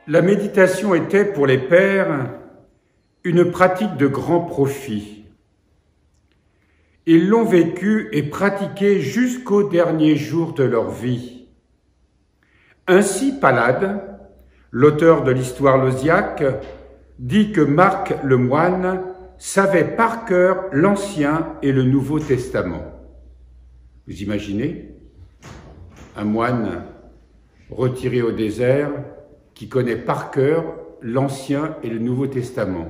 La méditation était pour les pères une pratique de grand profit. Ils l'ont vécue et pratiquée jusqu'aux derniers jours de leur vie. Ainsi, Palade, l'auteur de l'histoire lausiaque, dit que Marc le moine savait par cœur l'Ancien et le Nouveau Testament. Vous imaginez un moine retiré au désert qui connaît par cœur l'Ancien et le Nouveau Testament.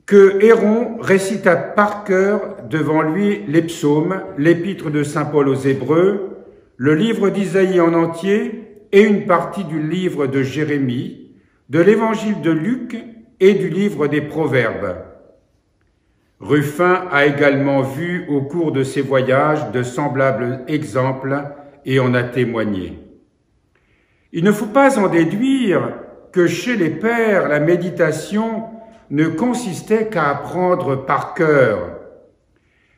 Que Héron récita par cœur devant lui les psaumes, l'épître de saint Paul aux Hébreux, le livre d'Isaïe en entier et une partie du livre de Jérémie, de l'évangile de Luc et du livre des Proverbes. Ruffin a également vu au cours de ses voyages de semblables exemples et en a témoigné. Il ne faut pas en déduire que chez les pères, la méditation ne consistait qu'à apprendre par cœur,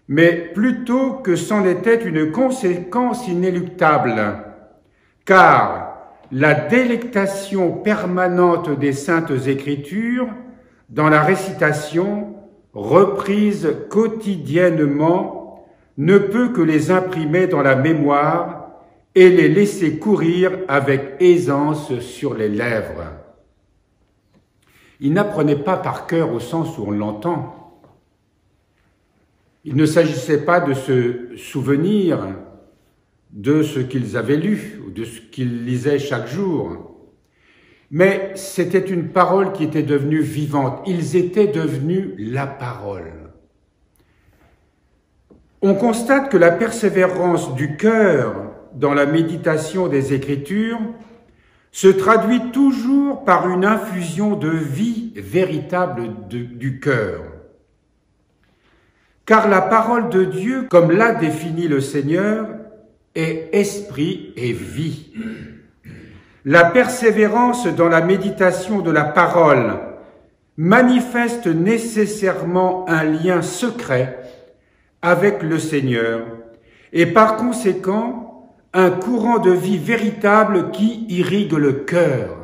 mais plutôt que c'en était une conséquence inéluctable, car la délectation permanente des Saintes Écritures dans la récitation, reprise quotidiennement, ne peut que les imprimer dans la mémoire et les laisser courir avec aisance sur les lèvres. Ils n'apprenaient pas par cœur au sens où on l'entend. Il ne s'agissait pas de se souvenir de ce qu'ils avaient lu ou de ce qu'ils lisaient chaque jour, mais c'était une parole qui était devenue vivante. Ils étaient devenus la parole. On constate que la persévérance du cœur dans la méditation des Écritures se traduit toujours par une infusion de vie véritable du cœur. Car la parole de Dieu, comme l'a défini le Seigneur, est esprit et vie. La persévérance dans la méditation de la parole manifeste nécessairement un lien secret avec le Seigneur et par conséquent un courant de vie véritable qui irrigue le cœur.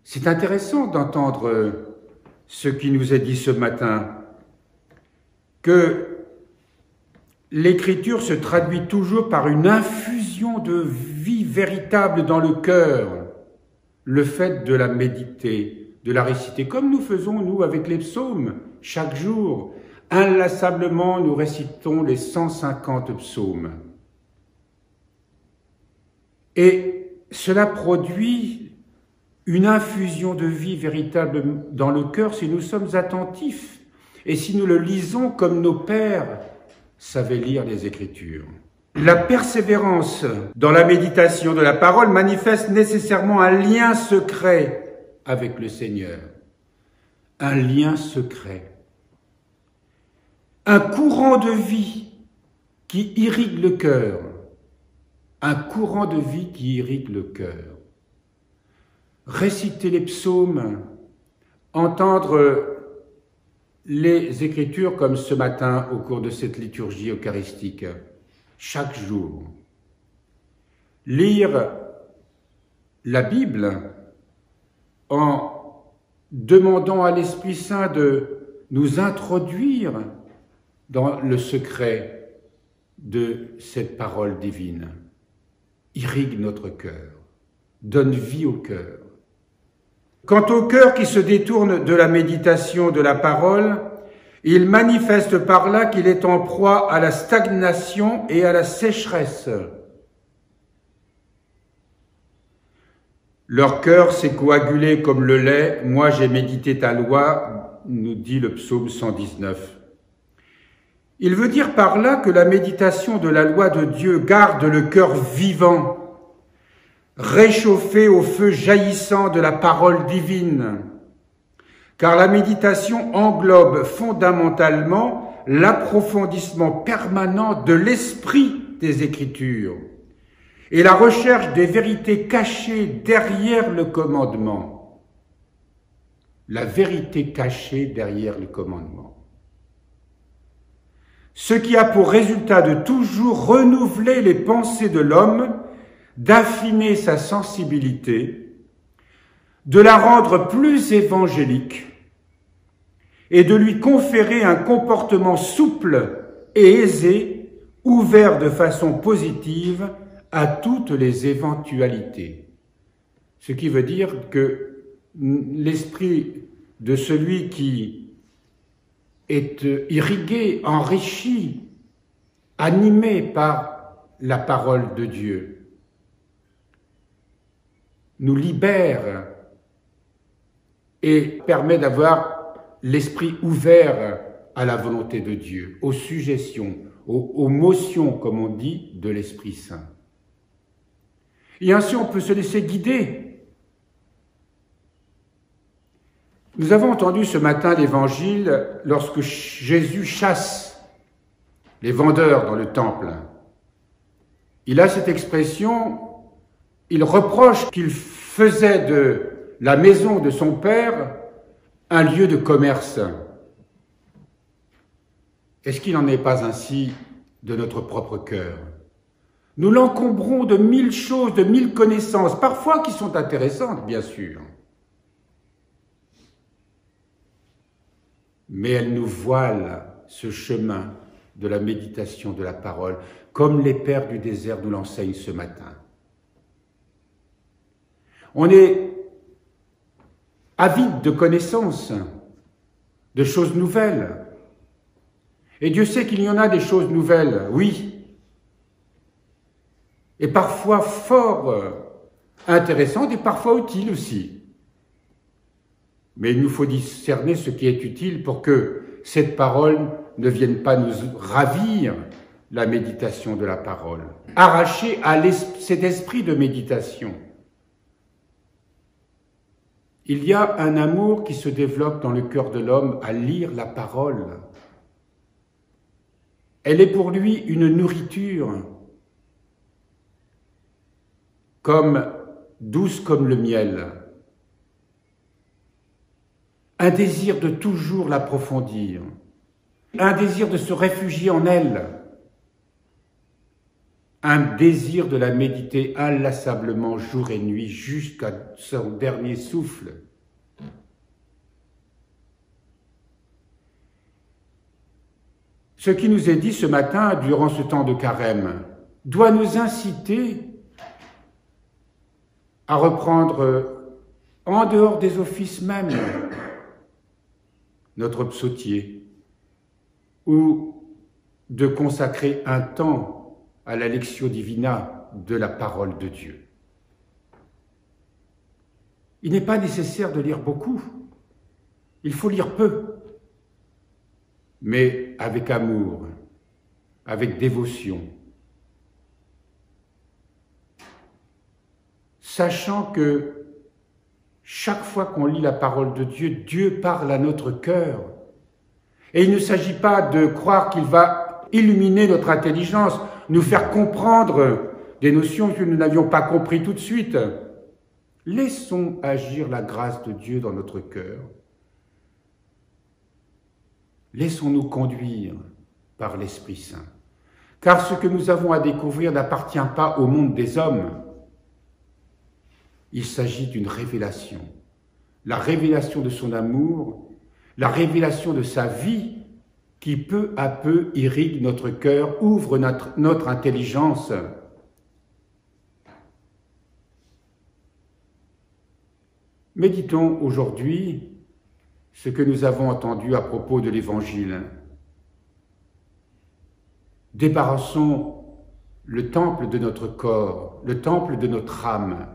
C'est intéressant d'entendre ce qui nous est dit ce matin, que l'Écriture se traduit toujours par une infusion de vie véritable dans le cœur, le fait de la méditer, de la réciter, comme nous faisons, nous, avec les psaumes, chaque jour. Inlassablement, nous récitons les 150 psaumes. Et cela produit une infusion de vie véritable dans le cœur si nous sommes attentifs et si nous le lisons comme nos pères savaient lire les Écritures. La persévérance dans la méditation de la parole manifeste nécessairement un lien secret avec le Seigneur. Un lien secret. Un courant de vie qui irrigue le cœur. Un courant de vie qui irrigue le cœur. Réciter les psaumes, entendre les Écritures comme ce matin au cours de cette liturgie eucharistique, chaque jour. Lire la Bible en demandant à l'Esprit Saint de nous introduire dans le secret de cette parole divine. Irrigue notre cœur, donne vie au cœur. Quant au cœur qui se détourne de la méditation de la parole, il manifeste par là qu'il est en proie à la stagnation et à la sécheresse. Leur cœur s'est coagulé comme le lait, moi j'ai médité ta loi, nous dit le psaume 119. Il veut dire par là que la méditation de la loi de Dieu garde le cœur vivant, réchauffé au feu jaillissant de la parole divine, car la méditation englobe fondamentalement l'approfondissement permanent de l'esprit des Écritures et la recherche des vérités cachées derrière le commandement. La vérité cachée derrière le commandement. Ce qui a pour résultat de toujours renouveler les pensées de l'homme d'affiner sa sensibilité, de la rendre plus évangélique et de lui conférer un comportement souple et aisé, ouvert de façon positive à toutes les éventualités. Ce qui veut dire que l'esprit de celui qui est irrigué, enrichi, animé par la parole de Dieu, nous libère et permet d'avoir l'esprit ouvert à la volonté de Dieu, aux suggestions, aux motions, comme on dit, de l'Esprit Saint. Et ainsi on peut se laisser guider. Nous avons entendu ce matin l'Évangile lorsque Jésus chasse les vendeurs dans le temple. Il a cette expression, il reproche qu'il faisait de la maison de son Père un lieu de commerce. Est-ce qu'il n'en est pas ainsi de notre propre cœur? Nous l'encombrons de 1000 choses, de 1000 connaissances, parfois qui sont intéressantes, bien sûr. Mais elles nous voilent ce chemin de la méditation de la parole, comme les pères du désert nous l'enseignent ce matin. On est avide de connaissances, de choses nouvelles. Et Dieu sait qu'il y en a des choses nouvelles, oui, et parfois fort intéressantes et parfois utiles aussi. Mais il nous faut discerner ce qui est utile pour que cette parole ne vienne pas nous ravir la méditation de la parole, arracher à cet esprit de méditation. Il y a un amour qui se développe dans le cœur de l'homme à lire la parole. Elle est pour lui une nourriture, douce comme le miel. Un désir de toujours l'approfondir, un désir de se réfugier en elle, un désir de la méditer inlassablement jour et nuit jusqu'à son dernier souffle. Ce qui nous est dit ce matin, durant ce temps de carême, doit nous inciter à reprendre, en dehors des offices même, notre psautier, ou de consacrer un temps à la lectio divina de la parole de Dieu. Il n'est pas nécessaire de lire beaucoup, il faut lire peu, mais avec amour, avec dévotion, sachant que chaque fois qu'on lit la parole de Dieu, Dieu parle à notre cœur. Et il ne s'agit pas de croire qu'il va illuminer notre intelligence, nous faire comprendre des notions que nous n'avions pas comprises tout de suite. Laissons agir la grâce de Dieu dans notre cœur. Laissons-nous conduire par l'Esprit Saint. Car ce que nous avons à découvrir n'appartient pas au monde des hommes. Il s'agit d'une révélation. La révélation de son amour, la révélation de sa vie qui peu à peu irrigue notre cœur, ouvre notre intelligence. Méditons aujourd'hui ce que nous avons entendu à propos de l'Évangile. Débarrassons le temple de notre corps, le temple de notre âme,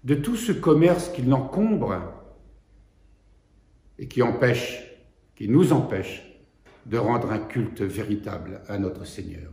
de tout ce commerce qui l'encombre et qui nous empêche de rendre un culte véritable à notre Seigneur.